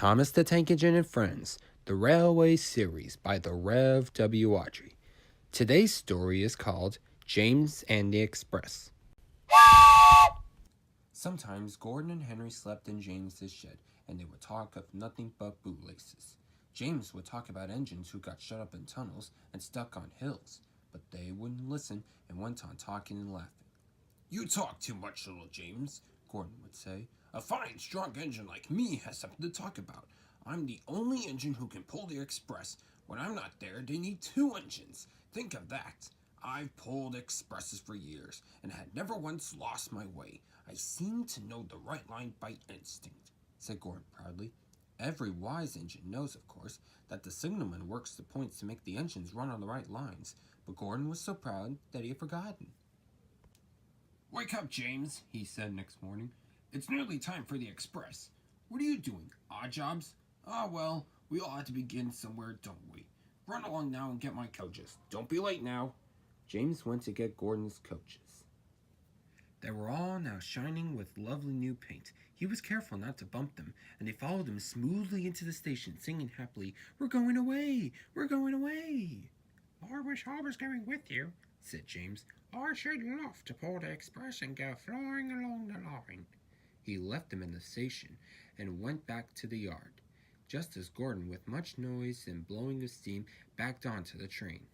Thomas the Tank Engine and Friends, the Railway Series by the Rev. W. Audrey. Today's story is called James and the Express. Sometimes Gordon and Henry slept in James's shed, and they would talk of nothing but bootlaces. James would talk about engines who got shut up in tunnels and stuck on hills, but they wouldn't listen and went on talking and laughing. "You talk too much, little James," Gordon would say. "A fine, strong engine like me has something to talk about. I'm the only engine who can pull the express. When I'm not there, they need two engines. Think of that. I've pulled expresses for years and had never once lost my way. I seem to know the right line by instinct," said Gordon proudly. Every wise engine knows, of course, that the signalman works the points to make the engines run on the right lines, but Gordon was so proud that he had forgotten. "Wake up, James," he said next morning. "It's nearly time for the express. What are you doing, odd jobs? Ah, well, we all have to begin somewhere, don't we? Run along now and get my coaches. Don't be late now." James went to get Gordon's coaches. They were all now shining with lovely new paint. He was careful not to bump them, and they followed him smoothly into the station, singing happily, "We're going away! We're going away!" "I wish I was going with you," said James. "I should love to pull the express and go flying along the line." He left them in the station and went back to the yard, just as Gordon, with much noise and blowing of steam, backed onto the train.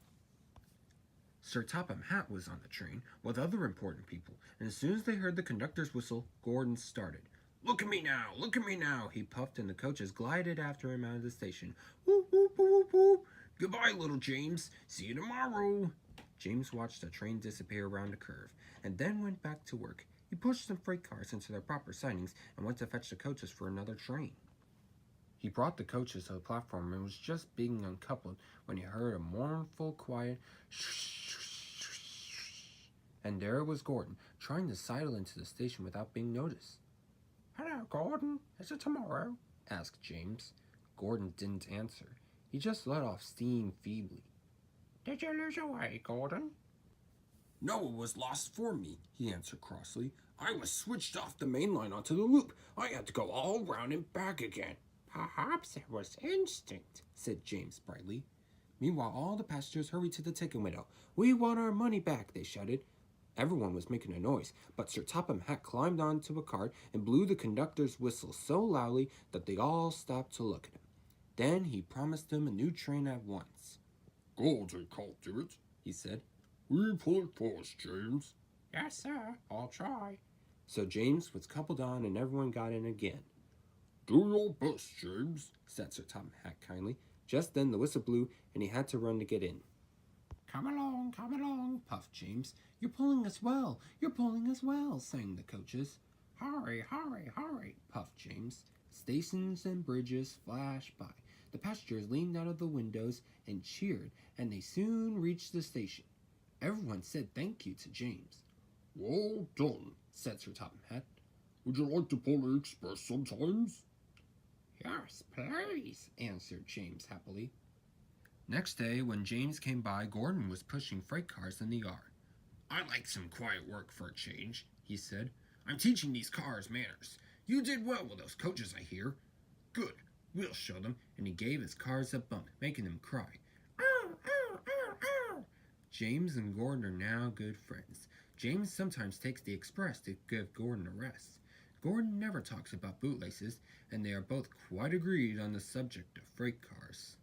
Sir Topham Hatt was on the train with other important people, and as soon as they heard the conductor's whistle, Gordon started. "Look at me now! Look at me now!" he puffed, and the coaches glided after him out of the station. "Whoop, whoop, whoop, whoop! Goodbye, little James! See you tomorrow!" James watched the train disappear around a curve, and then went back to work. He pushed some freight cars into their proper sidings and went to fetch the coaches for another train. He brought the coaches to the platform and was just being uncoupled when he heard a mournful, quiet shh, and there was Gordon, trying to sidle into the station without being noticed. "Hello, Gordon. Is it tomorrow?" asked James. Gordon didn't answer. He just let off steam feebly. "Did you lose your way, Gordon?" "No, it was lost for me," he answered crossly. "I was switched off the main line onto the loop. I had to go all round and back again." "Perhaps it was instinct," said James brightly. Meanwhile, all the passengers hurried to the ticket window. "We want our money back," they shouted. Everyone was making a noise, but Sir Topham Hatt climbed onto a cart and blew the conductor's whistle so loudly that they all stopped to look at him. Then he promised them a new train at once. "God, I can't do it," he said. "We pull it for us, James." "Yes, sir, I'll try." So James was coupled on and everyone got in again. "Do your best, James," said Sir Topham Hatt kindly. Just then the whistle blew and he had to run to get in. Come along, puffed James. "You're pulling us well, sang the coaches. Hurry, puffed James. Stations and bridges flashed by. The passengers leaned out of the windows and cheered, and they soon reached the station. Everyone said thank you to James. "Well done," said Sir Topham Hatt. "Would you like to pull the express sometimes?" "Yes, please," answered James happily. Next day, when James came by, Gordon was pushing freight cars in the yard. "I like some quiet work for a change," he said. "I'm teaching these cars manners. You did well with those coaches, I hear." "Good, we'll show them," and he gave his cars a bump, making them cry. "Ow, ow, ow, ow!" James and Gordon are now good friends. James sometimes takes the express to give Gordon a rest. Gordon never talks about bootlaces, and they are both quite agreed on the subject of freight cars.